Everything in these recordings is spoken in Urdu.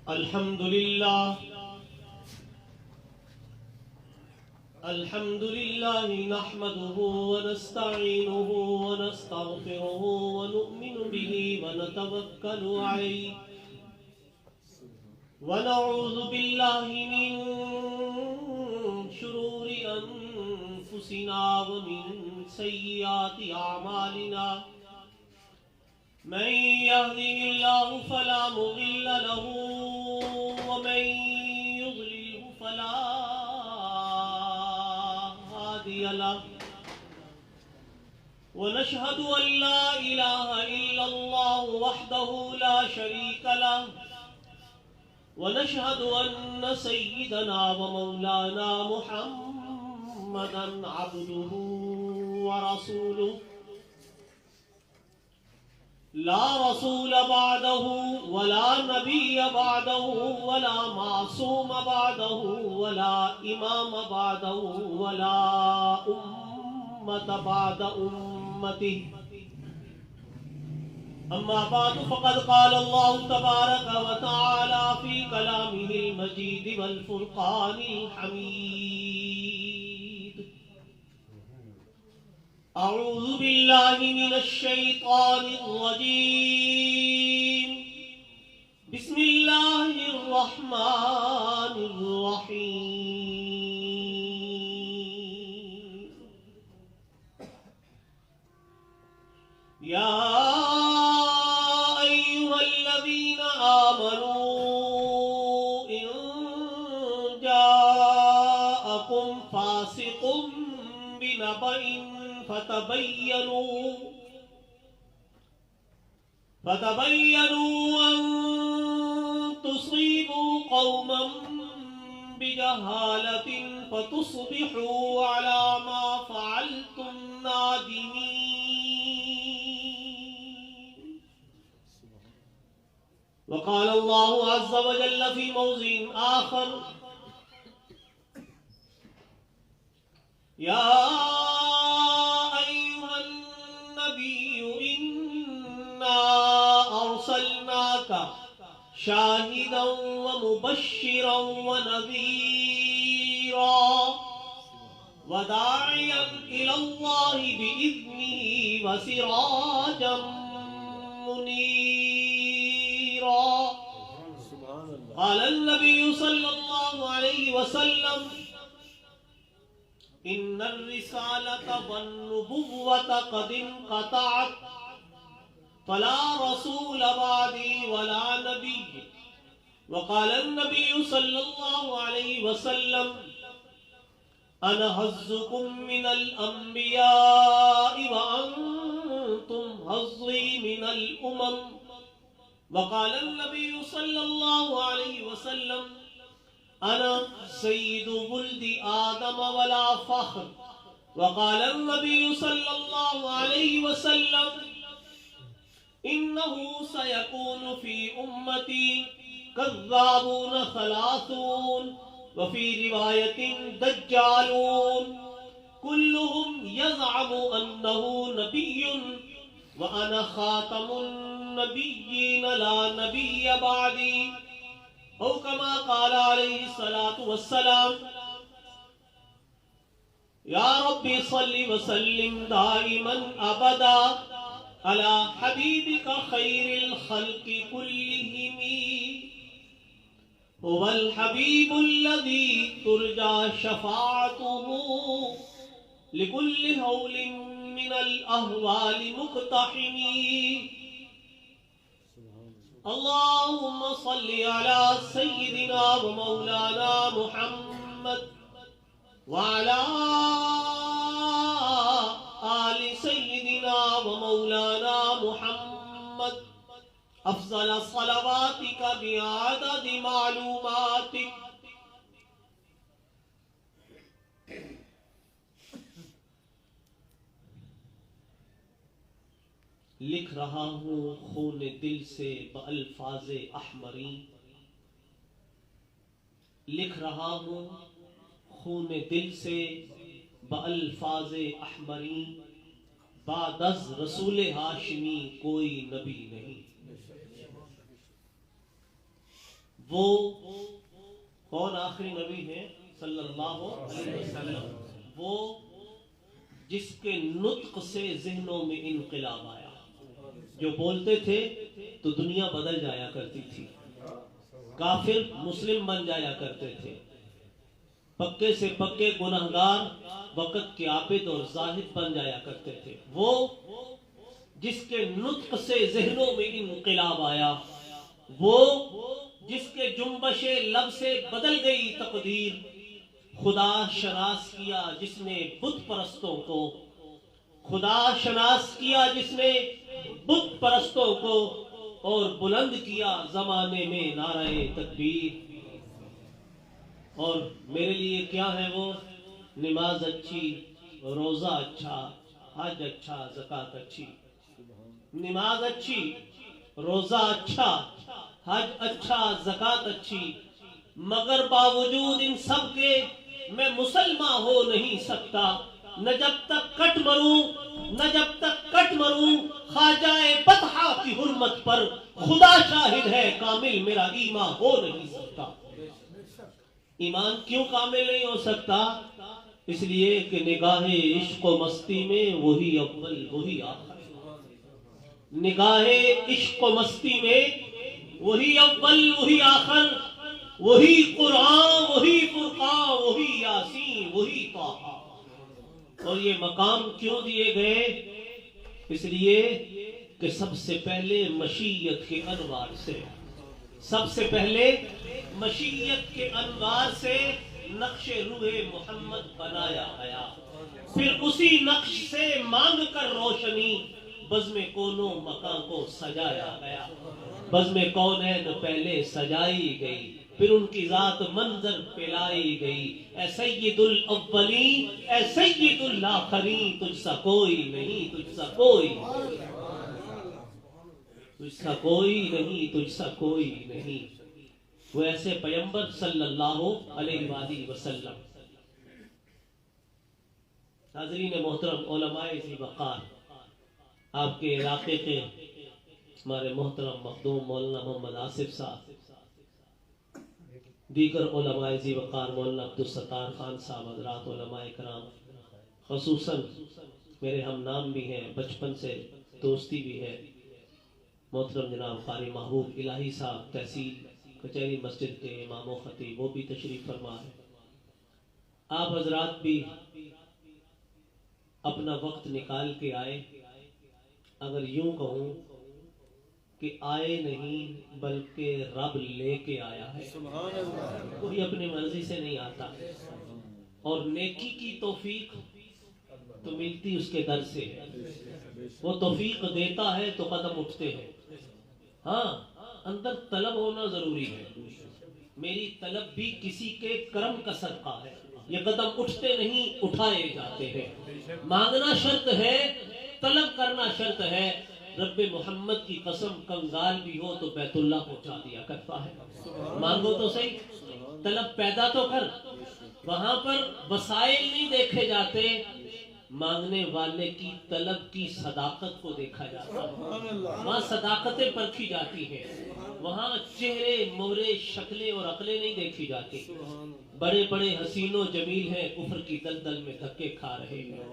الحمد لله نحمده ونستعينه ونستغفره ونؤمن به ونتوكل عليه ونعوذ بالله من شرور أنفسنا ومن سيئات أعمالنا من يهده الله فلا مضل له ومن يضلله فلا هادي له ونشهد أن لا إله إلا الله وحده لا شريك له ونشهد أن سيدنا ومولانا محمدا عبده ورسوله لا رسول بعده ولا نبي بعده ولا معصوم بعده ولا إمام بعده ولا أمة بعد أمته أما بعد فقد قال الله تبارك وتعالى في كلامه المجيد والفرقان الحميد أعوذ بالله من الشيطان الرجيم بسم الله الرحمن الرحيم يا أيها الذين آمنوا إن جاءكم فاسق بنبأ فتبينوا أن تصيبوا قوما بجهالة فتصبحوا على ما فعلتم نادمين. وقال الله عز وجل في موضع آخر يا شاهدا ومبشرا ونذيرا وداعيا إلى الله بإذنه وسراجا منيرا. قال النبي صلى الله عليه وسلم إن الرسالة والنبوة قد انقطعت فلا رسول بعدي ولا نبي. وقال النبي صلى الله عليه وسلم أنا هزكم من الأنبياء وأنتم هزي من الأمم. وقال النبي صلى الله عليه وسلم أنا سيد ولد آدم ولا فخر. وقال النبي صلى الله عليه وسلم إنه سيكون في أمتي كذابون ثلاثون وفي رواية دجالون كلهم يزعم أنه نبي وأنا خاتم النبيين لا نبي بعدي أو كما قال عليه الصلاة والسلام. يا رب صل وسلم دائما أبدا على حبيبك خير الخلق كلهم. هو الحبيب الذي ترجى شفاعته لكل هول من الأهوال مقتحم. اللهم صل على سيدنا ومولانا محمد وعلى آل سيدنا ومولانا محمد أفضل صلواتك بعدد معلوماتك. لکھ رہا ہوں خون دل سے بألفاظ احمری. لکھ رہا ہوں خون دل سے بألفاظ احمری. بعد از رسول ہاشمی کوئی نبی نہیں. وہ کون آخری نبی ہے صلی اللہ علیہ وسلم؟ وہ جس کے نطق سے ذہنوں میں انقلاب آیا. جو بولتے تھے تو دنیا بدل جایا کرتی تھی، کافر مسلم بن جایا کرتے تھے، پکے سے پکے گنہگار وقت کے عابد اور زاہد بن جایا کرتے تھے. وہ جس کے نطق سے ذہنوں میں انقلاب آیا، وہ جس کے جنبش لب سے بدل گئی تقدیر، خدا شناس کیا جس نے بت پرستوں کو، خدا شناس کیا جس نے بت پرستوں کو، اور بلند کیا زمانے میں نعرہ تکبیر. اور میرے لیے کیا ہے وہ؟ نماز اچھی، روزہ اچھا، حج اچھا، زکات اچھی. نماز اچھی، روزہ اچھا، حج اچھا، زکات اچھی، مگر باوجود ان سب کے میں مسلمان ہو نہیں سکتا. نہ جب تک کٹ مروں، نہ جب تک کٹ مروں خواجہ بطحہ کی حرمت پر، خدا شاہد ہے کامل میرا ایمان ہو نہیں سکتا. ایمان کیوں کامل نہیں ہو سکتا؟ اس لیے کہ نگاہ عشق و مستی میں وہی اول وہی آخر. نگاہ عشق و مستی میں وہی اول وہی آخر، وہی قرآن، وہی فرقان، وہی یاسین، وہی طٰہٰ. اور یہ مقام کیوں دیے گئے؟ اس لیے کہ سب سے پہلے مشیت کے انوار سے، سب سے پہلے مشیت کے انوار سے نقش روح محمد بنایا گیا. پھر اسی نقش سے مانگ کر روشنی بزم کونوں مکان کو سجایا گیا. بزم کونین پہلے سجائی گئی، پھر ان کی ذات منظر پلائی گئی. اے سید الاولین، اے سید الآخرین، تجھ سا کوئی نہیں، تجھ سا کوئی نہیں، تجھ سا کوئی نہیں، تجھ سا کوئی نہیں. وہ ایسے پیغمبر صلی اللہ علیہ وآلہ وسلم. حاضرین محترم، علماء ذی وقار، آپ کے علاقے کے ہمارے محترم مخدوم مولانا محمد آصف صاحب، دیگر علماء ذی وقار، مولانا عبدالستار خان صاحب، حضرات علماء کرام، خصوصاً میرے ہم نام بھی ہیں، بچپن سے دوستی بھی ہے، محترم جناب قاری محبوب الہی صاحب تحصیل کچہری مسجد کے امام و خطیب، وہ بھی تشریف فرما ہے. آپ حضرات بھی اپنا وقت نکال کے آئے. اگر یوں کہوں کہ آئے نہیں بلکہ رب لے کے آیا ہے. کوئی اپنی مرضی سے نہیں آتا، اور نیکی کی توفیق تو ملتی اس کے در سے ہے. وہ توفیق دیتا ہے تو قدم اٹھتے ہیں. ہاں، اندر طلب ہونا ضروری ہے. میری طلب بھی کسی کے کرم کا صدقہ ہے. یہ قدم اٹھتے نہیں، اٹھائے جاتے ہیں. مانگنا شرط ہے، طلب کرنا شرط ہے. رب محمد کی قسم، کنگال بھی ہو تو بیت اللہ پہنچا دیا کرتا ہے. مانگو تو صحیح، طلب پیدا تو کر. وہاں پر وسائل نہیں دیکھے جاتے، مانگنے والے کی طلب کی صداقت کو دیکھا جاتا ہے. وہاں صداقتیں پرکھی جاتی ہیں. وہاں چہرے، مہرے، شکلیں اور عقلیں نہیں دیکھی جاتی. بڑے بڑے حسین و جمیل ہیں، کفر کی دلدل میں دھکے کھا رہے ہیں.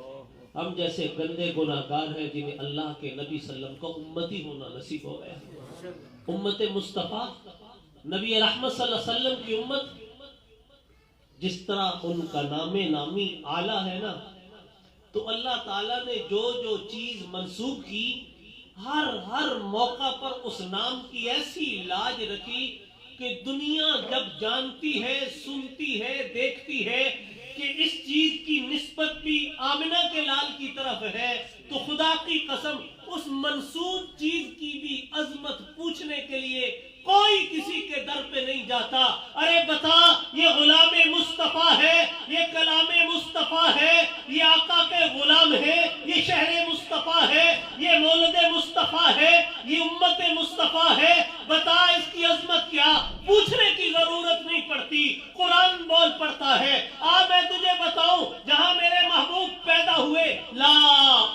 ہم جیسے گندے گناہگار ہیں جنہیں اللہ کے نبی صلی اللہ علیہ وسلم کو امتی ہونا نصیب ہو گیا. امت مصطفیٰ، نبی رحمت صلی اللہ علیہ وسلم کی امت، جس طرح ان کا نام نامی اعلیٰ ہے نا، تو اللہ تعالیٰ نے جو جو چیز منسوب کی، ہر موقع پر اس نام کی ایسی لاج رکھی کہ دنیا جب جانتی ہے، سنتی ہے، دیکھتی ہے کہ اس چیز کی نسبت بھی آمنہ کے لال کی طرف ہے، تو خدا کی قسم اس منسوب چیز کی بھی عظمت پوچھنے کے لیے کوئی کسی کے در پہ نہیں جاتا. ارے بتا، یہ غلام مصطفیٰ ہے، یہ کلام مصطفیٰ ہے، یہ آقا کے غلام ہے، یہ شہر مصطفیٰ ہے، یہ مولد مصطفیٰ ہے، یہ امت مصطفیٰ ہے. بتا اس کی عظمت کیا؟ پوچھنے کی ضرورت نہیں پڑتی، قرآن بول پڑتا ہے. میں تجھے بتاؤں، جہاں میرے محبوب پیدا ہوئے، لا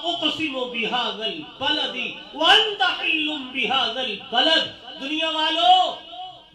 اقسم بہذا البلد وانت حل بہذا البلد. دنیا والوں،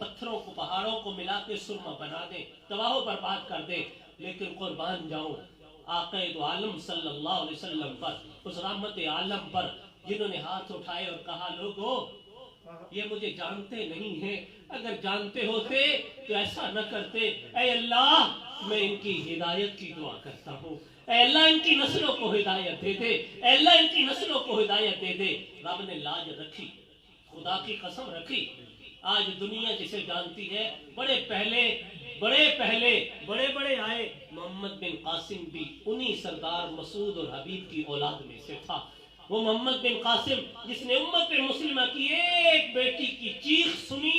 پتھروں کو پہاڑوں کو ملا کے سرما بنا دے، تباہ و برباد کر دے، لیکن قربان جاؤں آقا دو عالم صلی اللہ علیہ وسلم پر، اس رحمت عالم پر، جنہوں نے ہاتھ اٹھائے اور کہا لوگو یہ مجھے جانتے نہیں ہیں، اگر جانتے ہوتے تو ایسا نہ کرتے، اے اللہ میں ان کی ہدایت کی دعا کرتا ہوں، اے اللہ ان کی نسلوں کو ہدایت دے دے، اے اللہ ان کی نسلوں کو ہدایت دے دے۔ رب نے لاج رکھی، خدا کی قسم رکھی۔ آج دنیا جسے جانتی ہے، بڑے بڑے آئے، محمد بن قاسم بھی انہی سردار مسعود اور حبیب کی اولاد میں سے تھا۔ وہ محمد بن قاسم جس نے امت مسلمہ کی ایک بیٹی کی چیخ سنی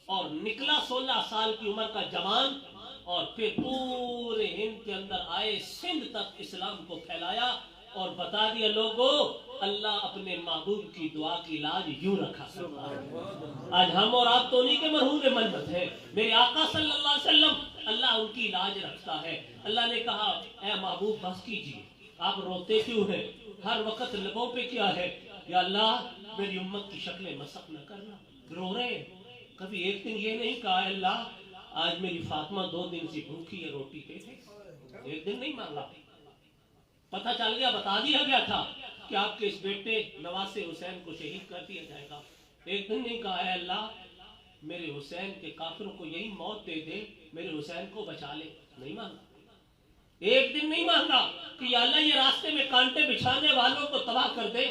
اور نکلا 16 سال کی عمر کا جوان، اور پھر پورے ہند کے اندر آئے، سندھ تک اسلام کو پھیلایا اور بتا دیا لوگوں اللہ اپنے محبوب کی دعا کی لاج یوں رکھا سکتا ہے۔ آج ہم اور آپ تو انہی کے مرہون منت ہیں، میرے آقا صلی اللہ علیہ وسلم اللہ ان کی لاج رکھتا ہے۔ اللہ نے کہا اے محبوب بس کیجیے، آپ روتے کیوں ہیں؟ ہر وقت لبوں پہ کیا ہے؟ یا اللہ میری امت کی شکلیں مسخ نہ کرنا۔ رو رہے ہیں، کبھی ایک دن یہ نہیں کہا اے اللہ آج میری فاطمہ 2 دن سے بھوکی ہے، روٹی پہ تھے، ایک دن نہیں مانگا۔ پتہ چل گیا، بتا دیا گیا تھا کہ آپ کے اس بیٹے نواسے حسین کو شہید کر دیا جائے گا، ایک دن نہیں کہا اے اللہ میرے حسین کے کافروں کو یہی موت دے دے، میرے حسین کو بچا لے، نہیں مانگا۔ ایک دن نہیں مانگا کہ یا اللہ یہ راستے میں کانٹے بچھانے والوں کو تباہ کر دے،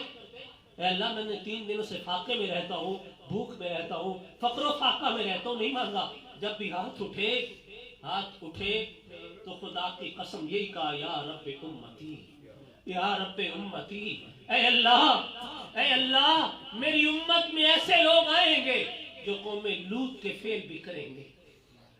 اے اللہ میں نے 3 دنوں سے فاقے میں رہتا ہوں، بھوک میں رہتا ہوں، فقر و فاقہ میں رہتا ہوں، نہیں مانگا۔ جب بھی ہاتھ اٹھے تو خدا کی قسم یہی کہا یا رب امتی، یا رب امتی، اے اللہ میری امت میں ایسے لوگ آئیں گے جو قوم لوط کے فعل بھی کریں گے۔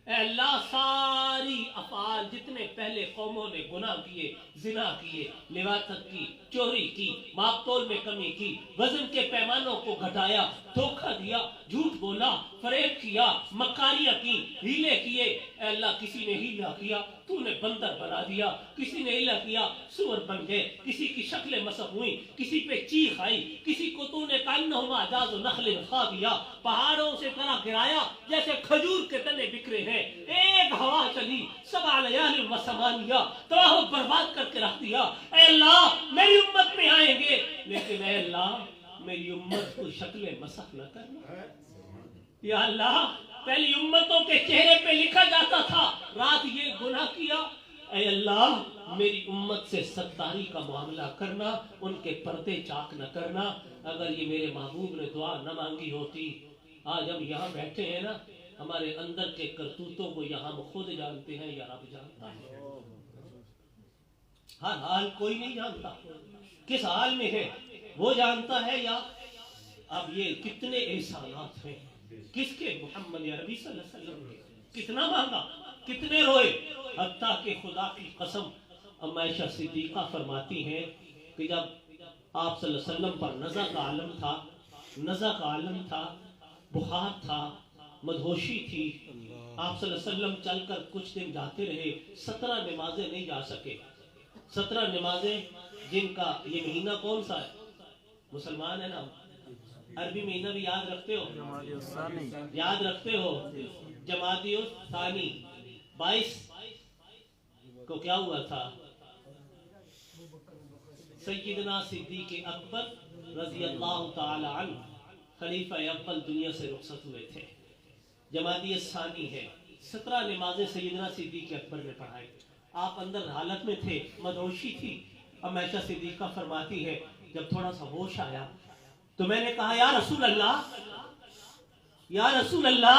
اے اللہ ساری افعال جتنے پہلے قوموں نے گناہ کیے، زنا کیے، لواطت کی، چوری کی، ماپ تول میں کمی کی، وزن کے پیمانوں کو گھٹایا، دھوکہ دیا، جھوٹ بولا، فریب کیا، مکاریاں کی، ہیلے کیے، اے اللہ کسی نے ہیلا کیا تو نے بندر بنا دیا، کسی نے ہیلا کیا سور بن گئے، کسی کی شکلیں مسخ ہوئی، کسی پہ چیخ آئی، کسی کو تو نے کانہما جاز و نخل کھا دیا، پہاڑوں سے طرح گرایا جیسے کھجور کے تنے بکھرے ہیں، ایک ہوا چلی 7 لیال و ثمانیہ تباہ و برباد کر کے رکھ دیا۔ اے اللہ میری امت میں آئیں گے لیکن اے اللہ میری امت کو شکل مسخ نہ کرنا۔ یا اللہ پہلی امتوں کے چہرے پہ لکھا جاتا تھا رات یہ گناہ کیا، اے اللہ میری امت سے ستاری کا معاملہ کرنا، ان کے پردے چاک نہ کرنا۔ اگر یہ میرے محبوب نے دعا نہ مانگی ہوتی، آج ہم یہاں بیٹھے ہیں نا، ہمارے اندر کے کرتوتوں کو یہاں ہم خود جانتے ہیں یا رب جانتا ہے۔ ہر حال کوئی نہیں جانتا، کس حال میں ہے وہ جانتا ہے۔ یا اب یہ کتنے احسانات ہیں کس کے؟ محمد عربی صلی اللہ علیہ وسلم کے۔ کتنا مانگا، کتنے روئے، حتیٰ کہ خدا کی قسم ام عائشہ صدیقہ فرماتی ہیں کہ جب آپ صلی اللہ علیہ وسلم پر نزع کا عالم تھا، بخار تھا، مدہوشی تھی، آپ صلی اللہ علیہ وسلم چل کر کچھ دن جاتے رہے، 17 نمازیں نہیں جا سکے۔ 17 نمازیں جن کا یہ مہینہ کون سا ہے؟ مسلمان ہے نا، عربی مہینہ بھی یاد رکھتے ہو؟ یاد رکھتے ہو؟ جمادی الثانی 22 کو کیا ہوا تھا؟ سیدنا صدیق اکبر رضی اللہ تعالی عنہ خلیفہ اول دنیا سے رخصت ہوئے تھے۔ جمادی الثانی ہے، 17 نمازیں سیدنا صدیق اکبر نے پڑھائی۔ آپ اندر حالت میں تھے، مدہوشی تھی۔ ام عائشہ صدیقہ فرماتی ہے جب تھوڑا سا ہوش آیا تو میں نے کہا یا رسول اللہ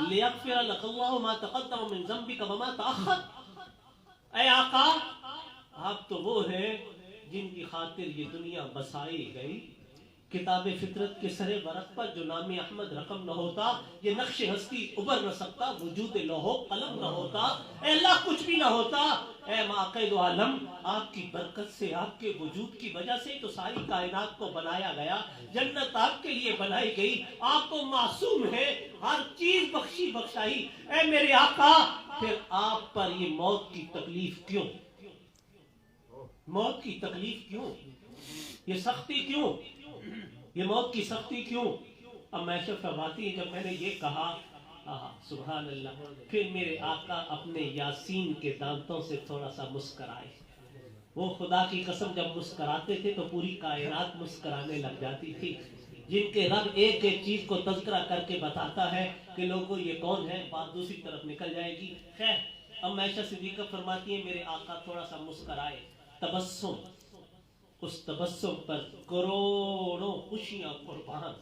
لیغفر لک اللہ ما تقدم من ذنبک وما تأخر، اے آقا آپ تو وہ ہیں جن کی خاطر یہ دنیا بسائی گئی۔ کتاب فطرت کے سرے ورق پر جو نام احمد رقم نہ ہوتا، یہ نقش ہستی ابھر نہ سکتا، وجود لوح قلم نہ ہوتا، اے اللہ کچھ بھی نہ ہوتا۔ اے ماقید عالم آپ کی برکت سے، آپ کے وجود کی وجہ سے تو ساری کائنات کو بنایا گیا، جنت آپ کے لیے بنائی گئی، آپ تو معصوم ہیں، ہر چیز بخشی بخشائی۔ اے میرے آقا پھر آپ پر یہ موت کی تکلیف کیوں؟ موت کی تکلیف کیوں؟ یہ سختی کیوں؟ یہ موت کی سختی کیوں؟ اب عائشہ فرماتی ہے جب میں نے یہ کہا سبحان اللہ. پھر میرے آقا اپنے یاسین کے دانتوں سے تھوڑا سا مسکرائے. وہ خدا کی قسم جب مسکراتے تھے تو پوری کائنات مسکرانے لگ جاتی تھی. جن کے رب ایک ایک چیز کو تذکرہ کر کے بتاتا ہے کہ لوگوں یہ کون ہے، بات دوسری طرف نکل جائے گی. خیر، اب عائشہ صدیقہ فرماتی ہے میرے آقا تھوڑا سا مسکرائے. تبسم، اس تبسم پر کروڑوں خوشیاں قربان.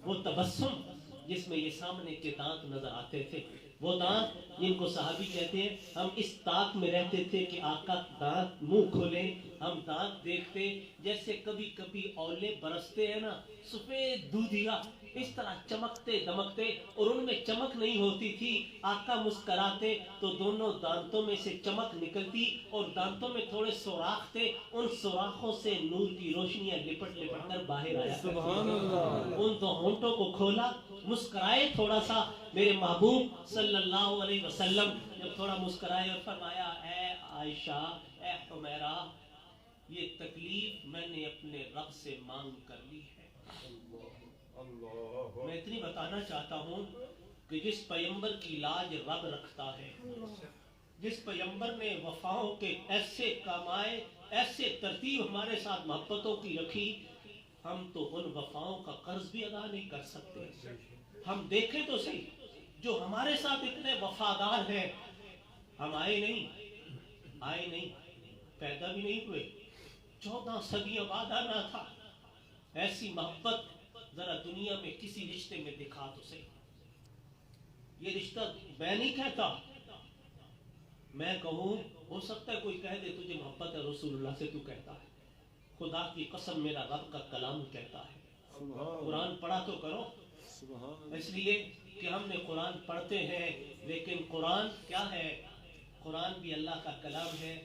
وہ تبسم جس میں یہ سامنے کے دانت نظر آتے تھے، وہ دانت جن کو صحابی کہتے ہیں ہم اس طاق میں رہتے تھے کہ آقا دانت منہ کھولیں، ہم دانت دیکھتے جیسے کبھی کبھی اولے برستے ہیں نا سفید دودھیا، اس طرح چمکتے دمکتے، اور ان میں چمک نہیں ہوتی تھی. آقا مسکراتے تو دونوں دانتوں میں سے چمک نکلتی اور دانتوں میں تھوڑے سوراخ تھے، ان سوراخوں سے نور کی روشنیاں لپٹ لپٹ کر باہر آیا. سبحان اللہ. ان دو ہونٹوں کو کھولا، مسکرائے تھوڑا سا. میرے محبوب صلی اللہ علیہ وسلم جب تھوڑا مسکرائے اور فرمایا اے عائشہ، اے حمیرہ، یہ تکلیف میں نے اپنے رب سے مانگ کر لی ہے. میں اتنی بتانا چاہتا ہوں کہ جس پیغمبر کی لاج رب رکھتا ہے، جس پیغمبر نے وفاؤں کے ایسے کامائے، ایسے ترتیب ہمارے ساتھ محبتوں کی رکھی، ہم تو ان وفاؤں کا قرض بھی ادا نہیں کر سکتے. ہم دیکھیں تو صحیح، جو ہمارے ساتھ اتنے وفادار ہیں، ہم آئے نہیں، پیدا بھی نہیں ہوئے، 14 صدیاں بعد آنا تھا. ایسی محبت ذرا دنیا میں کسی رشتے میں دکھا تو صحیح. یہ رشتہ میں نہیں کہتا، میں کہوں، ہو سکتا ہے کوئی کہہ دے تجھے محبت ہے رسول اللہ سے، تو کہتا ہے. خدا کی قسم میرا رب کا کلام کہتا ہے. قرآن پڑھا تو کرو. اس لیے کہ ہم نے قرآن پڑھتے ہیں، لیکن قرآن کیا ہے؟ قرآن بھی اللہ کا کلام ہے،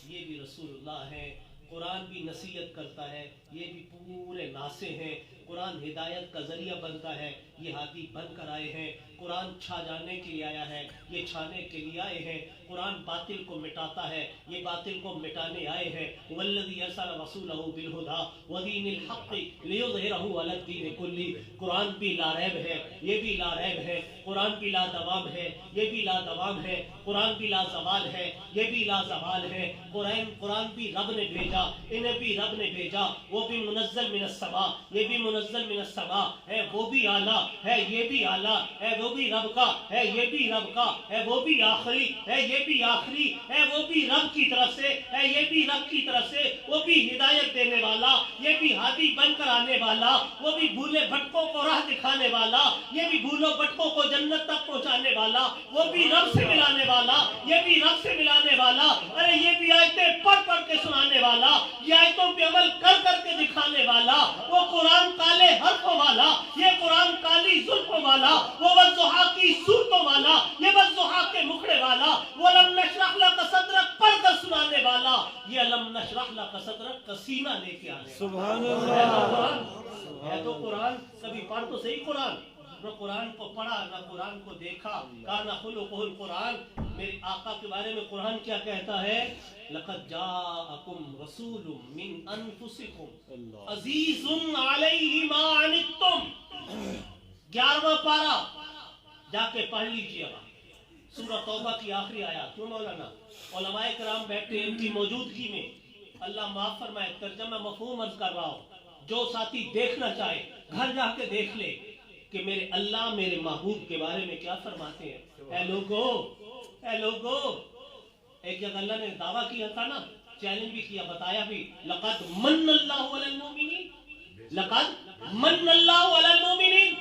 یہ بھی رسول اللہ ہے. قرآن بھی نصیحت کرتا ہے، یہ بھی پورے ناصح ہیں. قرآن ہدایت کا ذریعہ بنتا ہے، یہ ہادی بن کر آئے ہیں. قرآن چھا جانے کے لیے آیا ہے، یہ چھانے کے لیے آئے ہیں. قرآن باطل کو مٹاتا ہے، یہ باطل کو مٹانے آئے ہیں. والذی ارسل رسولہ بالہدی ودین الحق لیظہرہ علی الدین کلہ. قرآن بھی لا ریب ہے، یہ بھی لا ریب ہے. قرآن بھی لا دوام ہے، یہ بھی لا دوام ہے. قرآن بھی لا زوال ہے، یہ بھی لا زوال ہے. قرآن بھی رب نے بھیجا، انہیں بھی رب نے بھیجا. وہ بھی منزل من السماء، یہ بھی منزل من السماء ہے. وہ بھی اعلیٰ ہے، یہ بھی اعلیٰ ہے. وہ بھی رب کا ہے، یہ بھی رب کا ہے. وہ بھی آخری ہے، یہ بھی آخری ہے. وہ بھی رب کی طرف سے ہے، یہ بھی رب کی طرف سے. وہ بھی ہدایت دینے والا، یہ بھی ہادی بن کر آنے والا. وہ بھی بھولے بھٹکوں کو راہ دکھانے والا، یہ بھی بھولو بھٹکوں کو جنت تک پہنچانے والا. وہ بھی رب سے ملانے والا، یہ بھی رب سے ملانے والا. ارے یہ بھی آیتیں پڑھ پڑھ کے سنانے والا، یہ آیتوں پہ عمل کر کر کے دکھانے والا. وہ قرآن کالے حرفوں والا، یہ قرآن کالی زلفوں والا. وہ والضحیٰ کی صورتوں والا، یہ والضحیٰ کے مکھڑے والا. وہ لم نشرح لک صدرک پڑھ کر سنانے والا، یہ لم نشرح لک صدرک کا سینہ لے کے آنے. سبحان اللہ. ہے تو قرآن، کبھی پڑھ تو صحیح قرآن. نہ قرآن کو پڑھا، نہ قرآن کو دیکھا. کان خلقہ القرآن. میرے آقا کے بارے میں قرآن کیا کہتا ہے؟ لقد جاءکم رسول من انفسکم عزیز علیہ ما عنتم. 11واں پارہ جا کے پڑھ لیجیے گا، سورہ توبہ کی آخری آیات. کیوں مولانا؟ علماء کرام بیٹھے ان کی موجودگی میں. اللہ معاف فرمائے، ترجمہ مفہوم عرض کر رہا ہوں. جو ساتھی دیکھنا چاہے گھر جا کے دیکھ لے کہ میرے اللہ میرے محبوب کے بارے میں کیا فرماتے ہیں. اے لوگو، اے لوگو، ایک جگہ اللہ نے دعویٰ کیا تھا نا، چیلنج بھی کیا، بتایا بھی. لقد من اللہ علی المؤمنین، لقد من اللہ علی المؤمنین.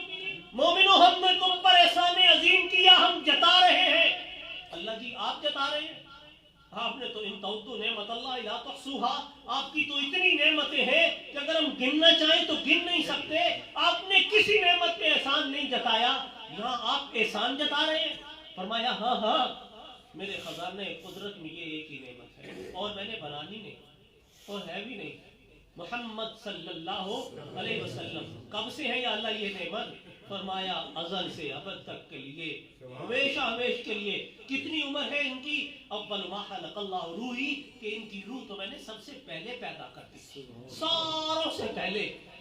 مومنوں ہم نے تم پر احسان عظیم کیا، ہم جتا رہے ہیں. اللہ جی آپ جتا رہے ہیں؟ آپ نے تو ان تعدوا نعمت اللہ لا تحصوها، آپ کی تو اتنی نعمتیں ہیں کہ اگر ہم گننا چاہیں تو گن نہیں سکتے. آپ نے کسی نعمت پہ احسان نہیں جتایا، یہاں آپ احسان جتا رہے ہیں. فرمایا ہاں ہاں، میرے خزانے قدرت میں یہ ایک ہی نعمت ہے اور میں نے بنانی نہیں اور ہے بھی نہیں. محمد صلی اللہ علیہ وسلم. کب سے ہے یا اللہ یہ نعمت؟ فرمایا ازل سے ابد تک کے لیے، ہمیشہ ہمیش کے لیے. کتنی عمر ہے ان کی؟ اول ما خلق اللہ روحی، کہ ان کی روح تو میں نے سب سے پہلے پیدا کر دی، ساروں سے پہلے.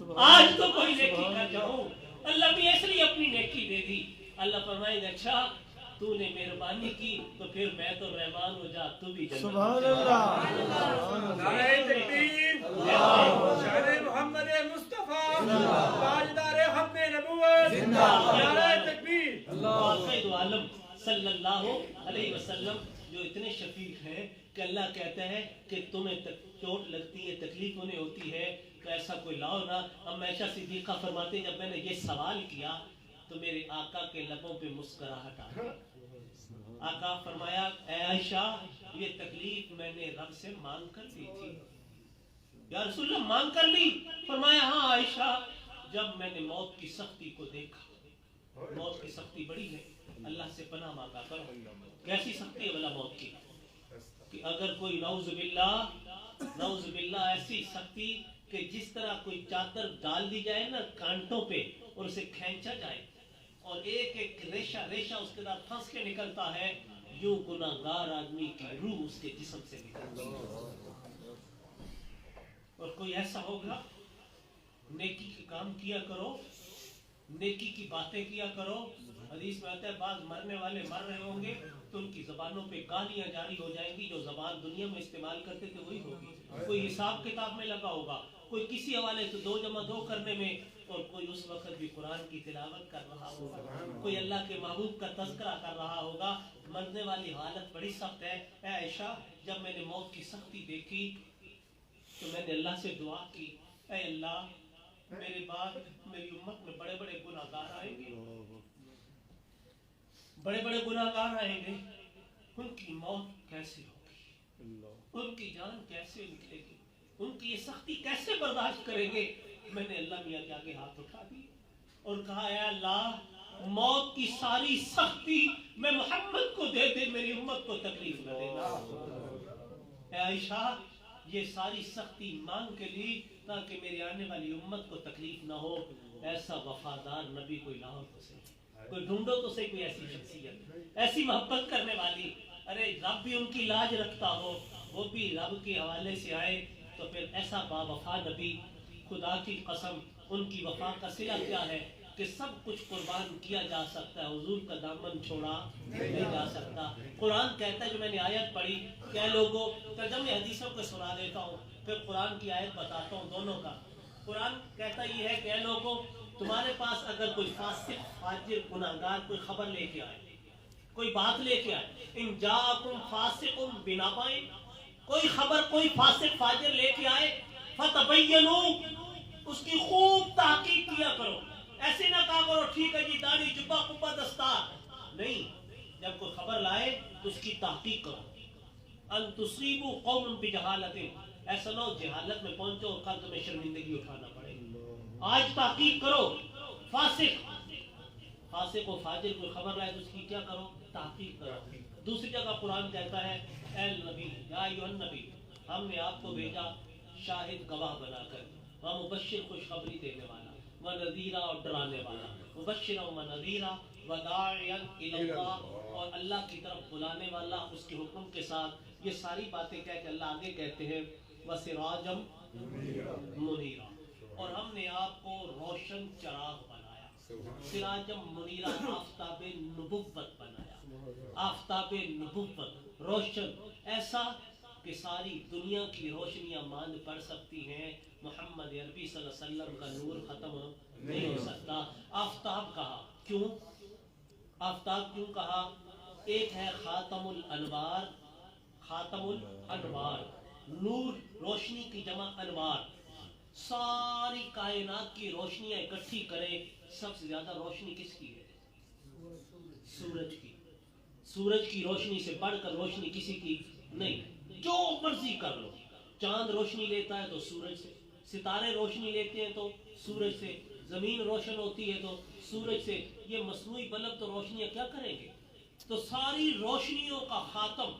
آج تو کوئی نیکی کر جاؤں. اللہ بھی اس لیے اپنی نیکی دے دی. اللہ فرمائیں گے اچھا تو نے مہربانی کی تو پھر میں تو رحمان ہو جا, تو بھی جنت. سبحان اللہ. نعرہ تکبیر. شان محمد مصطفیٰ تاجدار ختم نبوت. نعرہ تکبیر. واقعی دو عالم صلی اللہ علیہ وسلم جو اتنے شفیق ہیں کہ اللہ کہتا ہے کہ تمہیں چوٹ لگتی ہے, تکلیف انہیں ہوتی ہے تو ایسا کوئی لاؤ نا. اب عائشہ صدیقہ فرماتے ہیں جب میں نے یہ سوال کیا تو میرے آقا کے لبوں پہ مسکراہٹ آ گئی. آقا فرمایا اے عائشہ یہ تکلیف میں نے رب سے مانگ کر لی تھی. یا رسول اللہ مانگ کر لی؟ فرمایا ہاں عائشہ, جب میں نے موت کی سختی کو دیکھا. موت کی سختی بڑی ہے, اللہ سے پناہ مانگا کرو. کیسی سختی ہے بلا موت کی کہ اگر کوئی نعوذ باللہ ایسی سختی کہ جس طرح کوئی چادر ڈال دی جائے نا کانٹوں پہ اور اسے کھینچا جائے اور ایک ایک ریشہ اس کے ساتھ پھنس کے نکلتا ہے, یوں گناہگار آدمی کی روح اس کے جسم سے نکلتی ہے. اور کوئی ایسا ہوگا, نیکی کے کام کیا کرو, نیکی کی باتیں کیا کرو. حدیث میں آتا ہے بعض مرنے والے مر رہے ہوں گے تو ان کی زبانوں پہ گالیاں جاری ہو جائیں گی. جو زبان دنیا میں استعمال کرتے تھے وہی ہوگی. کوئی حساب کتاب میں لگا ہوگا, کوئی کسی حوالے سے 2 + 2 کرنے میں, اور کوئی اس وقت بھی قرآن کی تلاوت کر رہا ہوگا, کوئی اللہ کے محبوب کا تذکرہ کر رہا ہوگا. مرنے والی حالت بڑی سخت ہے. اے عائشہ جب میں نے موت کی سختی دیکھی تو میں نے اللہ سے دعا کی, اے اللہ میرے بعد میری امت میں بڑے بڑے گناہگار آئیں گے, بڑے بڑے گناہگار آئیں گے, ان کی موت کیسے ہوگی, ان کی جان کیسے نکلے گی, ان کی یہ سختی کیسے برداشت کریں گے. میں نے اللہ میاں کے آگے ہاتھ اٹھا دی اور کہا اے اللہ موت کی ساری سختی میں محمد کو دے دے, میری امت کو تکلیف نہ دینا. اے عائشہ یہ ساری سختی مانگ کے لی تاکہ میری آنے والی امت کو تکلیف نہ ہو. ایسا وفادار نبی کوئی نہ ہو تو صحیح, کوئی ڈھونڈو تو صحیح کوئی ایسی شخصیت, ایسی محبت کرنے والی. ارے رب بھی ان کی لاج رکھتا ہو, وہ بھی رب کے حوالے سے آئے تو پھر ایسا با وفا نبی. خدا کی قسم ان کی وفا کا صلہ کیا ہے کہ سب کچھ قربان کیا جا سکتا ہے, حضور کا دامن چھوڑا نہیں جا سکتا. قرآن کہتا ہے, جو میں نے آیت پڑھی کہ لوگوں ترجمے حدیثوں کو سنا دیتا ہوں پھر قرآن کی آیت بتاتا ہوں دونوں کا. قرآن کہتا یہ ہے کہ لوگوں تمہارے پاس اگر کوئی فاسق فاجر گناہگار کوئی خبر لے کے آئے, کوئی بات لے کے آئے, ان جاءکم فاسق بنبأ, کوئی خبر کوئی فاسق فاجر لے کے آئے, فتبینوا, اس کی خوب تحقیق کیا کرو. ایسے نہ کہا کرو ٹھیک ہے جی داڑھی جبہ قبہ دستار, نہیں, جب کوئی خبر لائے تو اس کی تحقیق کرو. ان تصیبوا قوم بجہالۃ, ایسا نہ ہو جہالت میں پہنچو اور کل تمہیں شرمندگی اٹھانا پڑے. آج تحقیق کرو. فاسق و فاجر کوئی خبر لائے تو اس کی کیا کرو, تحقیق کرو. دوسری جگہ قرآن کہتا ہے اے نبی یا ایھا النبی, ہم نے آپ کو بھیجا شاہد گواہ بنا کر, مبشر خوشخبری دینے والا, ونذیرا اور ڈرانے والا, مبشرا ونذیرا وداعیا الی اللہ, اور اللہ کی طرف بلانے والا اس کے حکم کے ساتھ. یہ ساری باتیں کہہ کے اللہ آگے کہتے ہیں وسراجا منیرا, اور ہم نے آپ کو روشن چراغ بنایا. سراجا منیرا آفتاب نبوت بنایا, آفتاب نبوت روشن, ایسا کہ ساری دنیا کی روشنیاں ماند پڑ سکتی ہیں. محمد عربی صلی اللہ علیہ وسلم کا نور ختم نہیں ہو سکتا. آفتاب کہا کیوں, آفتاب کیوں کہا؟ ایک ہے خاتم الانوار, خاتم الانوار نور روشنی کی جمع انوار, ساری کائنات کی روشنیاں اکٹھی کرے. سب سے زیادہ روشنی کس کی ہے؟ سورج کی. سورج کی روشنی سے بڑھ کر روشنی کسی کی نہیں. جو مرضی کر لو, چاند روشنی لیتا ہے تو سورج سے, ستارے روشنی لیتے ہیں تو سورج سے, زمین روشن ہوتی ہے تو سورج سے. یہ مصنوعی بلب تو روشنیاں کیا کریں گے؟ تو ساری روشنیوں کا خاتم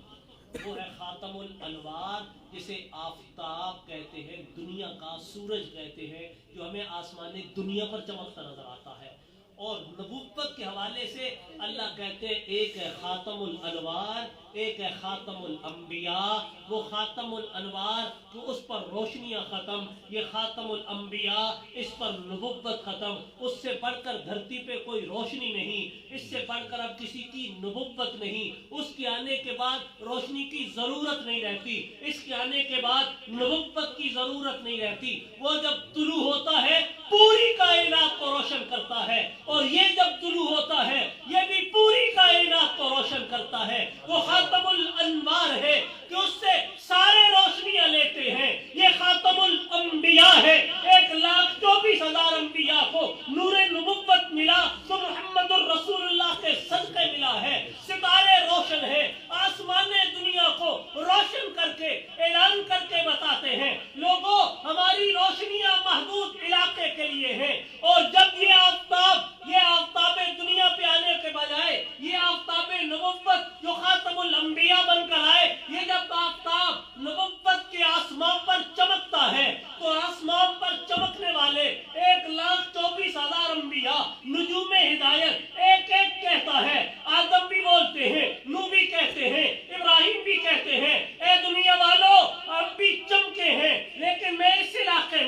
وہ ہے خاتم الانوار, جسے آفتاب کہتے ہیں, دنیا کا سورج کہتے ہیں, جو ہمیں آسمان دنیا پر چمکتا نظر آتا ہے. اور نبوت کے حوالے سے اللہ کہتے ہیں ایک ہے خاتم الانوار، ایک ہے خاتم الانبیاء۔ وہ خاتم الانوار تو اس پر روشنیاں ختم، یہ خاتم الانبیاء اس پر نبوت ختم۔ اس سے بڑھ کر دھرتی پہ کوئی روشنی نہیں، اس سے بڑھ کر اب کسی کی نبوت نہیں۔ اس کے آنے کے بعد روشنی کی ضرورت نہیں رہتی، اس کے آنے کے بعد نبوت کی ضرورت نہیں رہتی۔ وہ جب طلوع ہوتا ہے پوری کائنات کو روشن کرتا ہے، اور یہ جب طلوع ہوتا ہے یہ بھی پوری کائنات کو روشن کرتا ہے۔ وہ خاتم الانوار ہے کہ اس سے سارے روشنیاں لیتے ہیں۔ یہ خاتم الانبیاء ہے، 1,24,000 انبیاء کو نور نبوت ملا تو محمد الرسول اللہ کے صدقے ملا ہے۔ ستارے روشن ہے، آسمان دنیا کو روشن کر کے اعلان کر کے بتاتے ہیں لوگوں ہماری روشنیاں محدود علاقے کے لیے ہیں، اور جب یہ آفتاب دنیا پہ آنے کے بجائے یہ آفتاب نبوت جو خاتم الانبیاء بن کر آئے، یہ جب آفتاب نبوت کے آسمان پر چمکتا ہے تو آسمان پر چمکنے والے 1,24,000 انبیاء نجوم ہدایت ایک ایک کہتا ہے، آدم بھی بولتے ہیں، نوح بھی کہتے ہیں، ابراہیم بھی کہتے ہیں اے دنیا والوں اب بھی چمکے ہیں، لیکن میں اس علاقے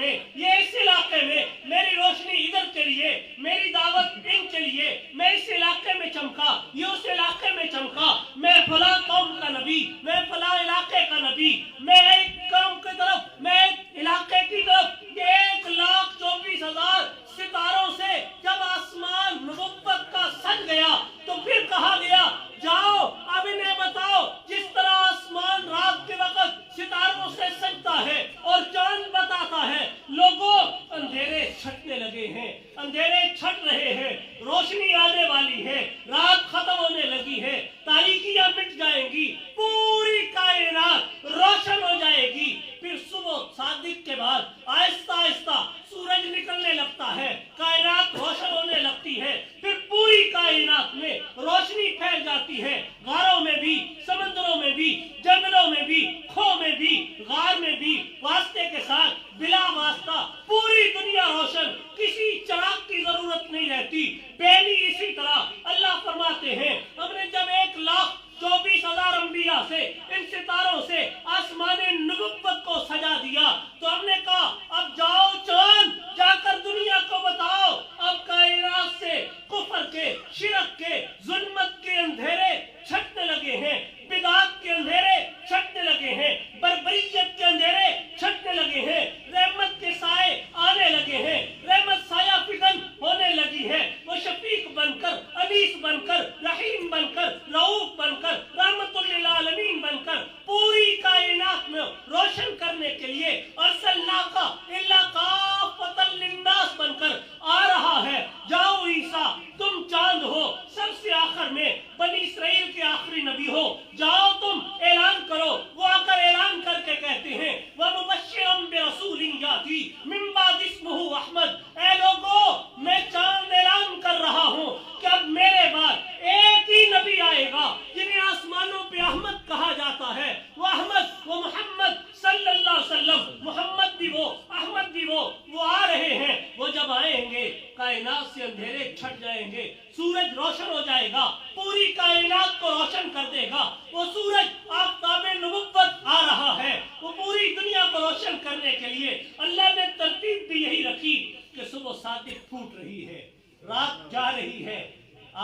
میں میری روشنی ادھر کے لیے، میری دعوت ان کے لیے، میں اس علاقے میں چمکا، یہ اس علاقے میں چمکا، میں فلاں قوم کا نبی، میں فلاں علاقے کا نبی، میں ایک قوم کی طرف، میں ایک علاقے کی طرف۔ یہ 1,24,000 ستاروں سے جب آسمان نبوت کا سج گیا تو پھر کہا گیا جاؤ اب انہیں بتاؤ جس طرح آسمان رات کے وقت ستاروں سے سجتا ہے اور چاند بتاتا ہے، لوگوں اندھیرے چھٹنے لگے ہیں، اندھیرے چھٹ رہے ہیں، روشنی آنے والی ہے، رات ختم ہونے لگی ہے، تاریکیاں مٹ جائیں گی، پوری کائنات روشن ہو جائے گی۔ پھر صبح صادق کے بعد آہستہ آہستہ سورج نکلنے لگتا ہے، کائنات روشن ہونے لگتی ہے، پھر پوری کائنات میں روشنی پھیل جاتی ہے، غاروں میں بھی، سمندروں میں بھی، جنگلوں میں بھی، کھو میں بھی، غار میں بھی، واسطے کے ساتھ بلا واسطہ پوری دنیا روشن، کسی چراغ کی ضرورت نہیں رہتی۔ پہلی اسی طرح اللہ فرماتے ہیں ہم نے جب 1,24,000 انبیاء سے، ان ستاروں سے آسمان نبوت کو سجا دیا تو ہم نے کہا اب جاؤ چاند، جا کر دنیا کو بتاؤ اب کائنات سے کفر کے، شرک کے، ظلمت کے اندھیرے چھٹنے لگے ہیں، بدعات کے اندھیرے چھٹنے لگے ہیں، بربریت کے اندھیرے چھٹنے لگے ہیں، رحمت کے سائے آنے لگے ہیں، رحمت سایہ فکن ہونے لگی ہے۔ وہ شفیق بن کر، انیس بن کر، رحیم بن کر، رؤوف بن کر، رحمت للعالمین بن کر پوری کائنات میں روشن کرنے کے لیے ارسلناک الا کافۃ للناس بن کر آ رہا ہے۔ جاؤ عیسیٰ تم چاند ہو، سب سے آخر میں بنی اسرائیل کے آخری نبی ہو، جاؤ تم اعلان کرو۔ وہ آ کر اعلان کر کے کہتے ہیں وَمُبَشِّرًا بِرَسُولٍ يَأْتِي مِن بَعْدِ اسْمُهُ احمد، اے لوگوں میں چاند اعلان کر رہا ہوں کہ اب میرے بعد ایک ہی نبی آئے گا جنہیں آسمانوں پہ احمد کہا جاتا ہے۔ وہ احمد، وہ محمد صلی اللہ علیہ وسلم، محمد بھی وہ، احمد بھی وہ آ رہے ہیں۔ وہ جب آئیں گے کائنات سے اندھیرے چھٹ جائیں گے، سورج روشن ہو جائے گا، پوری کائنات کو روشن کر دے گا۔ وہ سورج آفتاب نبوت آ رہا ہے، وہ پوری دنیا کو روشن کرنے کے لیے اللہ نے ترتیب بھی یہی رکھی کہ صبح صادق پھوٹ رہی ہے، رات جا رہی ہے،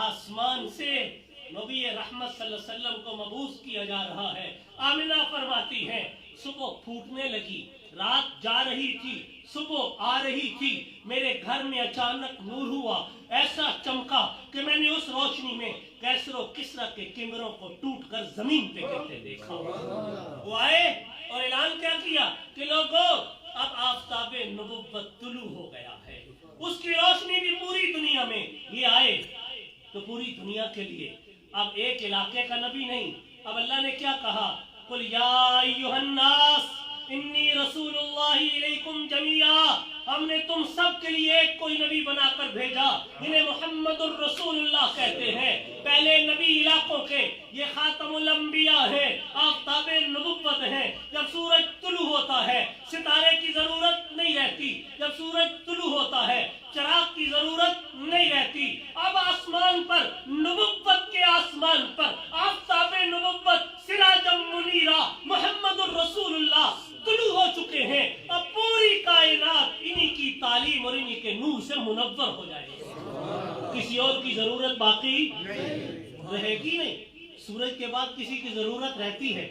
آسمان سے نبی رحمت صلی اللہ علیہ وسلم کو مبعوث کیا جا رہا ہے۔ آمنہ فرماتی ہے صبح پھوٹنے لگی، رات جا رہی تھی، صبح آ رہی تھی، میرے گھر میں اچانک نور ہوا، ایسا چمکا کہ میں نے اس روشنی میں کیسر و کسرا کے کمروں کو ٹوٹ کر زمین پہ گرتے دیکھا۔ وہ آئے اور اعلان کیا کیا کہ لوگوں اب آفتاب نبوت طلوع ہو گیا ہے، اس کی روشنی بھی پوری دنیا میں۔ یہ آئے تو پوری دنیا کے لیے، اب ایک علاقے کا نبی نہیں۔ اب اللہ نے کیا کہا؟ قل یا ایھا الناس انی رسول اللہ الیکم جمیعا، ہم نے تم سب کے لیے ایک کوئی نبی بنا کر بھیجا جنہیں محمد الرسول اللہ کہتے ہیں۔ پہلے نبی علاقوں کے، یہ خاتم الانبیاء ہے، آفتاب نبوت ہے۔ جب سورج طلوع ہوتا ہے ستارے کی ضرورت نہیں رہتی، جب سورج طلوع ہوتا ہے چراغ کی ضرورت نہیں رہتی، رہے گی نہیں، سورج کے بعد کسی کی ضرورت رہتی ہے؟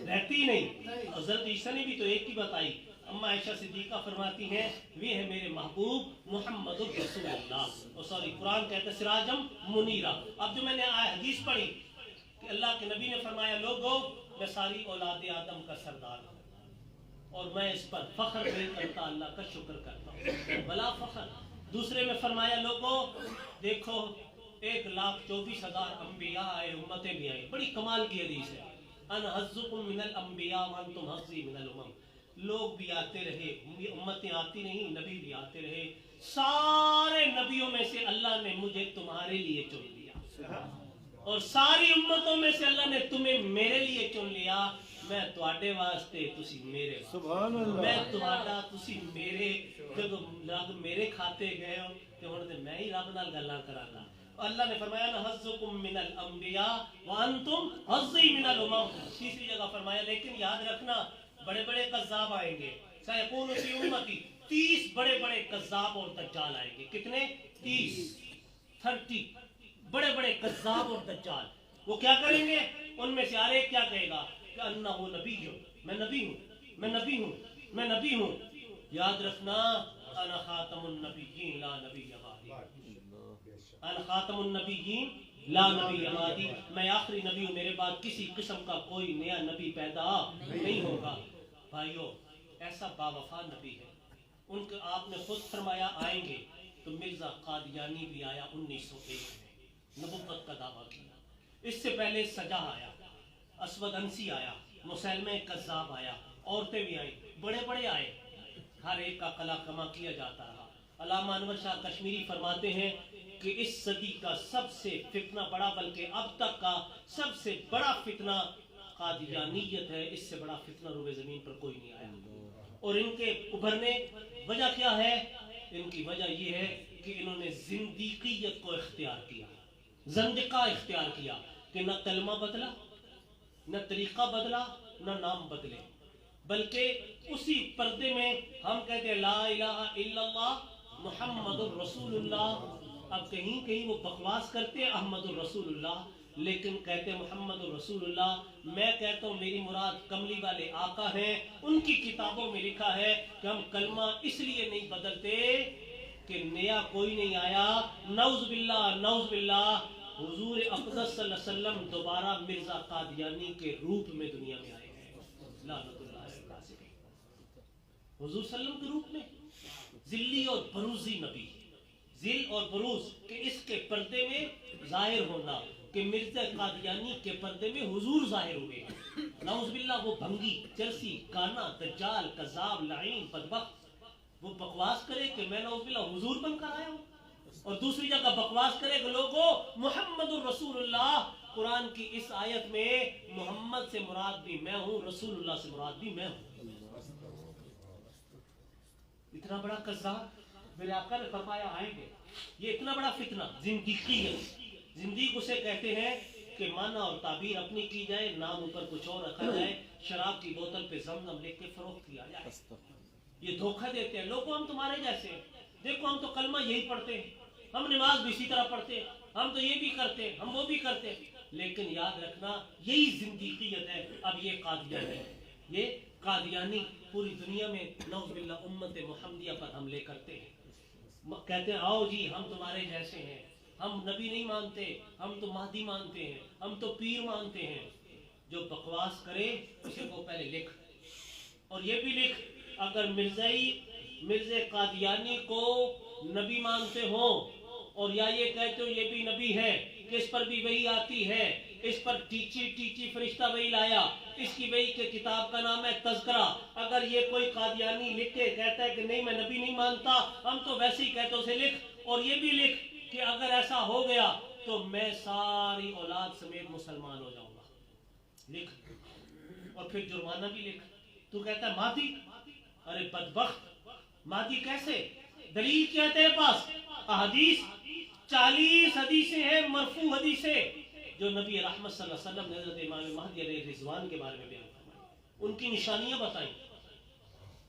رہتی نہیں۔ حضرت عیسیٰ نے بھی تو ایک ہی بتائی۔ اما عائشہ صدیقہ فرماتی ہیں وہ ہے میرے محبوب محمد رسول اللہ، سوری قرآن کہتا ہے سراجم منیرہ۔ اب جو میں نے حدیث پڑھی کہ اللہ کے نبی نے فرمایا لوگوں میں ساری اولاد آدم کا سردار ہوں اور میں اس پر فخر نہیں کرتا، اللہ کا شکر کرتا ہوں بلا فخر۔ دوسرے میں فرمایا لوگوں دیکھو 1,24,000 انبیاء آئے، امتیں بھی آئی، بڑی کمال کی حدیث ہے۔ انا حظکم من الانبیاء وانتم حظی من الامم، لوگ بھی آتے رہے، امتیں آتی نہیں، نبی بھی آتے رہے، سارے نبیوں میں سے اللہ نے مجھے تمہارے لیے چن لیا اور ساری امتوں میں سے اللہ نے تمہیں میرے لیے چن لیا۔ میں تواڈے واسطے تسی میرے، سبحان اللہ، میں تواڈا تسی میرے، جب رب میرے کھاتے گئے ہو تے ہن تے میں ہی رب نال گلاں کراں گا۔ اللہ نے فرمایا نحظکم من الانبیاء وانتم حظی من الامم۔ تیسری جگہ فرمایا لیکن یاد رکھنا بڑے بڑے کذاب آئیں گے، سیکون فی امتی، 30 بڑے بڑے کذاب اور دجال آئیں گے۔ کتنے؟ 30 بڑے بڑے کذاب اور دجال۔ وہ کیا کریں گے؟ ان میں سے ہر ایک کیا کہے گا کہ انہ نبی ہوں، میں نبی ہوں، میں نبی ہوں، میں نبی ہوں۔ یاد رکھنا انا خاتم النبیین لا نبی بعدی، انا خاتم النبیین لا نبی بعدی، میں آخری نبی ہوں، میرے بعد کسی قسم کا کوئی نیا نبی پیدا نہیں ہوگا۔ بھائیو ایسا باوفا نبی ہے، ان کے آپ نے خود فرمایا آئیں گے، تو مرزا قادیانی بھی آیا 1901 میں، نبوت کا دعویٰ کیا۔ اس سے پہلے سجا آیا، اسود انسی آیا، مسلمہ کذاب آیا، عورتیں بھی آئیں، بڑے بڑے آئے، ہر ایک کا قلع کما کیا جاتا رہا۔ علامہ انور شاہ کشمیری فرماتے ہیں کہ اس صدی کا سب سے فتنہ بڑا، بلکہ اب تک کا سب سے بڑا فتنہ قادیانیت ہے، اس سے بڑا فتنہ روئے زمین پر کوئی نہیں آیا۔ اور ان کے ابھرنے وجہ کیا ہے؟ ان کی وجہ یہ ہے کہ انہوں نے زندیقیت کو اختیار کیا، زندقہ اختیار کیا کہ نہ کلمہ بدلا، نہ طریقہ بدلا، نہ نام بدلے، بلکہ اسی پردے میں ہم کہتے ہیں لا الہ الا اللہ محمد الرسول اللہ۔ اب کہیں کہیں وہ بکواس کرتے ہیں احمد الرسول اللہ، لیکن کہتے ہیں محمد الرسول اللہ۔ میں کہتا ہوں میری مراد کملی والے آقا ہیں، ان کی کتابوں میں لکھا ہے کہ ہم کلمہ اس لیے نہیں بدلتے کہ نیا کوئی نہیں آیا، نعوذ باللہ نعوذ باللہ۔ حضور اقدس صلی اللہ علیہ وسلم دوبارہ مرزا قادیانی کے روپ میں دنیا میں آئے ہیں، لعنت اللہ علیہ۔ حضور صلی اللہ علیہ وسلم کے روپ میں ذلی اور بروزی نبی، ذل اور بروز کہ اس کے پردے میں ظاہر ہونا، کہ مرزا قادیانی کے پردے میں حضور ظاہر ہوئے، نعوذ باللہ۔ وہ بھنگی، چرسی، کانا، دجال، کذاب، لعین، بدبخت وہ بکواس کرے کہ میں نعوذ باللہ حضور بن کر آیا ہوں، اور دوسری جگہ بکواس کرے کہ لوگوں محمد الرسول اللہ، قرآن کی اس آیت میں محمد سے مراد بھی میں ہوں، رسول اللہ سے مراد بھی میں ہوں۔ اتنا بڑا کذاب میرے آقا نے فرمایا آئیں گے، یہ اتنا بڑا فتنہ زندگی ہے۔ زندگی اسے کہتے ہیں کہ معنی اور تعبیر اپنی کی جائے، نام اوپر کچھ اور رکھا جائے، شراب کی بوتل پہ زمزم لکھ کے فروخت کیا جائے۔ یہ دھوکہ دیتے ہیں لوگوں ہم تمہارے جیسے ہیں، دیکھو ہم تو کلمہ یہی پڑھتے ہیں، ہم نماز بھی اسی طرح پڑھتے ہیں، ہم تو یہ بھی کرتے ہیں، ہم وہ بھی کرتے ہیں، لیکن یاد رکھنا یہی زندگیت ہے۔ اب یہ قادیانی ہے، یہ قادیانی پوری دنیا میں نعوذ باللہ امت محمدیہ پر حملے کرتے ہیں، کہتے ہیں آؤ جی ہم تمہارے جیسے ہیں، ہم نبی نہیں مانتے، ہم تو مہدی مانتے ہیں، ہم تو پیر مانتے ہیں۔ جو بکواس کرے اسے کو پہلے لکھ، اور یہ بھی لکھ اگر مرزا قادیانی کو نبی مانتے ہو اور یا یہ کہتے ہو یہ بھی نبی ہے کہ اس پر بھی وحی آتی ہے، اس پر ٹیچی فرشتہ وحی لایا، اس کی وحی کے کتاب کا نام ہے تذکرہ، اگر یہ کوئی قادیانی لکھ کے کہتا ہے کہ نہیں میں نبی نہیں مانتا، ہم تو ویسے ہی کہتے اسے لکھ، اور یہ بھی لکھ کہ اگر ایسا ہو گیا تو میں ساری اولاد سمیت مسلمان ہو جاؤں گا، لکھ، اور پھر جرمانہ بھی لکھ۔ تو کہتا ہے مہدی، ارے بدبخت مہدی کیسے؟ دلیل کیا ہے تیرے پاس؟ احادیث 40 حدیثیں ہیں، مرفوع حدیثیں جو نبی رحمت صلی اللہ علیہ وسلم نے حضرت امام مہدی علیہ رضوان کے بارے میں بیان فرمائی، ان کی نشانیاں بتائیں۔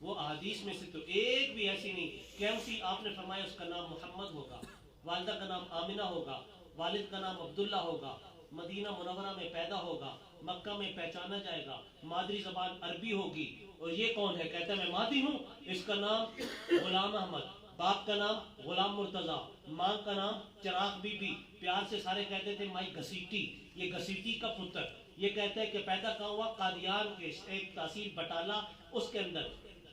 وہ احادیث میں سے تو ایک بھی ایسی نہیں کہ آپ نے فرمایا اس کا نام محمد ہوگا، والدہ کا نام آمنہ ہوگا، والد کا نام عبداللہ ہوگا، مدینہ منورہ میں پیدا ہوگا، مکہ میں پہچانا جائے گا، مادری زبان عربی ہوگی، اور یہ کون ہے؟ کہتا ہے میں مادی ہوں، اس کا نام غلام احمد، باپ کا نام غلام مرتضیٰ، ماں کا نام چراغ بی بی، پیار سے سارے کہتے تھے مائی گھسیٹی، یہ گھسیٹی کا پتر۔ یہ کہتا ہے کہ پیدا کہاں ہوا؟ قادیان کے ایک تحصیل بٹالہ، اس کے اندر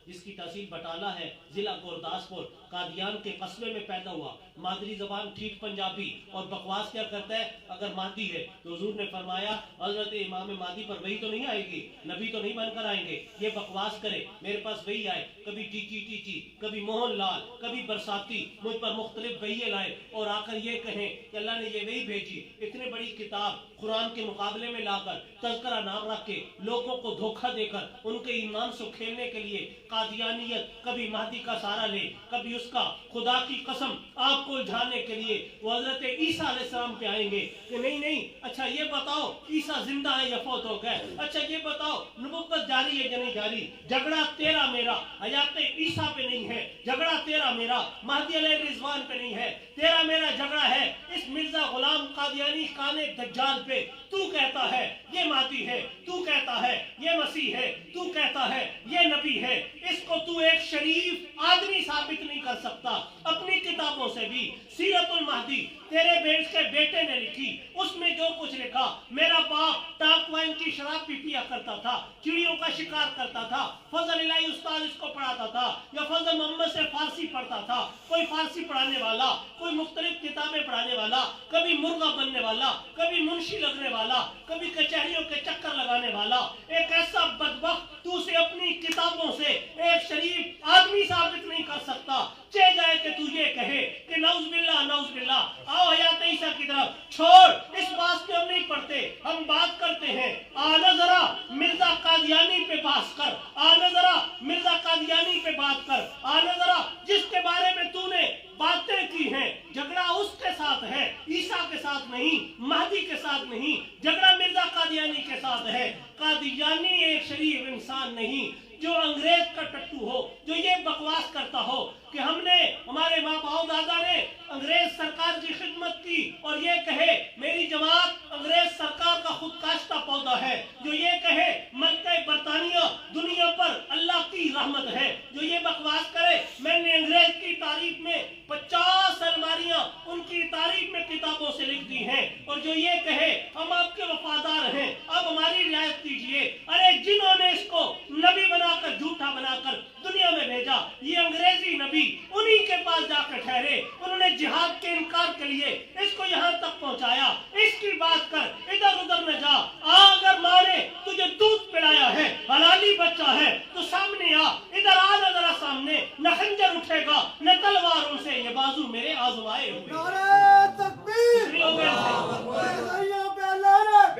جس کی تحصیل بٹالہ ہے، ضلع گورداسپور، قادیان کے قصبے میں پیدا ہوا، مادری زبان ٹھیک پنجابی، اور بکواس کیا کرتا ہے؟ اگر مہدی ہے تو حضور نے فرمایا حضرت امام مہدی پر وحی تو نہیں آئے گی، نبی تو نہیں بن کر آئیں گے، یہ بکواس کرے، میرے پاس وحی آئے، کبھی ٹیچی ٹیچی، کبھی موہن لال، کبھی برساتی، مجھ پر مختلف وحییں لائے، اور آ کر یہ کہیں کہ اللہ نے یہ وحی بھیجی، اتنے بڑی کتاب قرآن کے مقابلے میں لا کر تذکرہ نام رکھ کے لوگوں کو دھوکہ دے کر ان کے ایمان سے کھیلنے کے لیے قادیانیت کبھی مہدی کا سہارا لے، کبھی اس کا، خدا کی قسم آپ کو الجھانے کے لیے وہ حضرت عیسیٰ علیہ السلام پہ آئیں گے کہ نہیں اچھا یہ بتاؤ عیسیٰ زندہ ہے یا فوت ہو گئے، اچھا یہ بتاؤ نبوت جاری ہے یا نہیں جاری، جھگڑا تیرا میرا حیات عیسیٰ پہ نہیں ہے، جھگڑا تیرا میرا مہدی علیہ الرضوان پہ نہیں ہے، تیرا میرا جھگڑا ہے اس مرزا غلام قادیانی خان دجال پہ۔ تو کہتا ہے یہ مہدی ہے، تو کہتا ہے یہ مسیح ہے، تو کہتا ہے یہ نبی ہے، اس کو تو ایک شریف آدمی ثابت نہیں کر سکتا۔ اپنی کتابوں سے بھی سیرت المہدی تیرے بیٹے کے بیٹے نے لکھی، اس میں جو کچھ لکھا، میرا باپ ٹاک وائن کی شراب بھی پیا کرتا تھا، چڑیوں کا شکار کرتا تھا، فضل الہی استاد اس کو پڑھاتا تھا، یا فضل محمد سے فارسی پڑھتا تھا، کوئی فارسی پڑھانے والا، کوئی مختلف کتابیں پڑھانے والا، کبھی مرغا بننے والا، کبھی منشی لگنے والا، کبھی کچہریوں کے چکر لگانے والا، ایک ایسا بدبخت تو اسے اپنی کتابوں سے ایک شریف آدمی ثابت نہیں کر سکتا، چہ جائے کہ تو یہ کہے کہ نعوذ باللہ آؤ حیات عیسیٰ کی طرف چھوڑ، اس واسطے ہم نہیں پڑھتے، ہم بات کرتے ہیں، آنا ذرا مرزا قادیانی پہ بحث کر، آنا ذرا مرزا قادیانی پہ بات کر، آنا ذرا جس کے بارے میں تو نے باتیں کی ہیں، جھگڑا اس کے ساتھ ہے، عیسیٰ کے ساتھ نہیں، مہدی کے ساتھ نہیں، جھگڑا مرزا قادیانی کے ساتھ ہے۔ قادیانی ایک شریف انسان نہیں جو انگریز کا ٹٹو ہو، جو یہ بکواس کرتا ہو کہ ہم نے، ہمارے ماں باپ دادا نے انگریز سرکار کی خدمت کی، اور یہ کہے میری جماعت انگریز سرکار کا خود کاشتہ پودا ہے، جو یہ کہے ملکہ برطانیہ دنیا پر اللہ کی رحمت ہے، جو یہ بکواس کرے میں نے انگریز کی تعریف میں 50 الماریاں ان کی تعریف میں کتابوں سے لکھ دی ہیں، اور جو یہ کہے ہم آپ کے وفادار ہیں، اب ہماری رعایت کیجئے، ارے جنہوں نے اس کو نبی بنا کر، جھوٹا بنا کر دنیا میں بھیجا، یہ انگریزی نبی انہی کے پاس جا کر ٹھہرے، انہوں نے جہاد کے انکار کے لیے اس کو یہاں تک پہنچایا، اس کی بات کر، ادھر ادھر نہ جا، اگر ماں نے تجھے دودھ پلایا ہے، حلالی بچہ ہے تو سامنے آ، ادھر آ نہ ذرا سامنے، نہ خنجر اٹھے گا نہ تلوار ان سے، یہ بازو میرے آزمائے ہوئے۔ نعرہ تکبیر، غیوں پہ لعنت،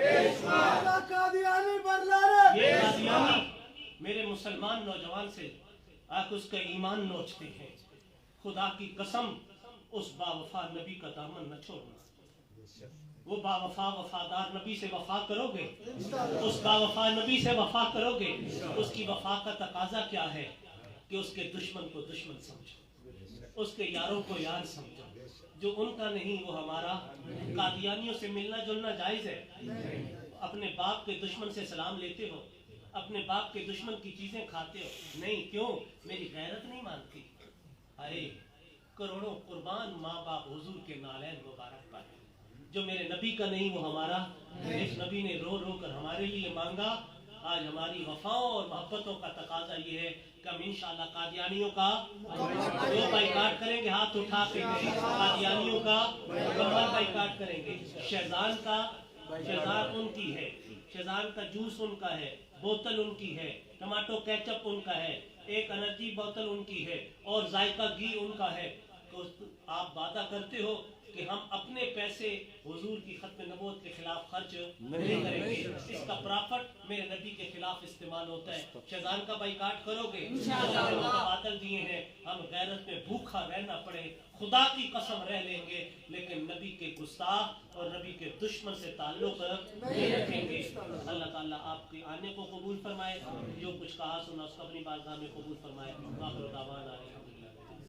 قادیانی پر لعنت۔ یہ قادیانی میرے مسلمان نوجوان سے آج اس کا ایمان نوچتے ہیں، خدا کی قسم اس با وفا نبی کا دامن نہ چھوڑنا، وہ با وفا وفادار نبی سے وفا کرو گے، اس با وفا نبی سے وفا کرو گے، اس کی وفا کا تقاضا کیا ہے کہ اس کے دشمن کو دشمن سمجھو، اس کے یاروں کو یار سمجھو، جو ان کا نہیں وہ ہمارا۔ قادیانیوں سے ملنا جلنا جائز ہے، اپنے باپ کے دشمن سے سلام لیتے ہو، اپنے باپ کے دشمن کی چیزیں کھاتے ہو، نہیں کیوں؟ میری غیرت نہیں مانتی؟ ارے کروڑوں قربان ماں باپ حضور کے نالین مبارک پر، جو میرے نبی کا نہیں وہ ہمارا، اس نبی نے رو رو کر ہمارے لیے مانگا۔ آج ہماری وفاؤں اور محبتوں کا تقاضا یہ ہے کہ ہم انشاءاللہ قادیانیوں کا جو بائیکاٹ کریں گے، ہاتھ اٹھا کے قادیانیوں کا مکمل بائیکاٹ کریں گے۔ شیزان کا، شیزان ان کی ہے، شیزان کا جوس ان کا ہے، بوتل ان کی ہے، ٹماٹو کیچپ ان کا ہے، ایک انرجی بوتل ان کی ہے، اور ذائقہ گھی ان کا ہے۔ تو آپ وعدہ کرتے ہو کہ ہم اپنے پیسے حضور کی ختم نبوت کے خلاف خرچ نہیں کریں گے، اس کا پرافٹ میرے نبی کے خلاف استعمال ہوتا ہے۔ شیزان کا بائیکاٹ کرو گے، متبادل دیے ہیں، ہم غیرت میں بھوکا رہنا پڑے، خدا کی قسم رہ لیں گے، لیکن نبی کے گستاخ اور نبی کے دشمن سے تعلق نہیں رکھیں گے۔ اللہ تعالیٰ آپ کے آنے کو قبول فرمائے، جو کچھ کہا سنا اس کو اپنی بارگاہ میں قبول فرمائے۔ آخر دعوانا الحمدللہ۔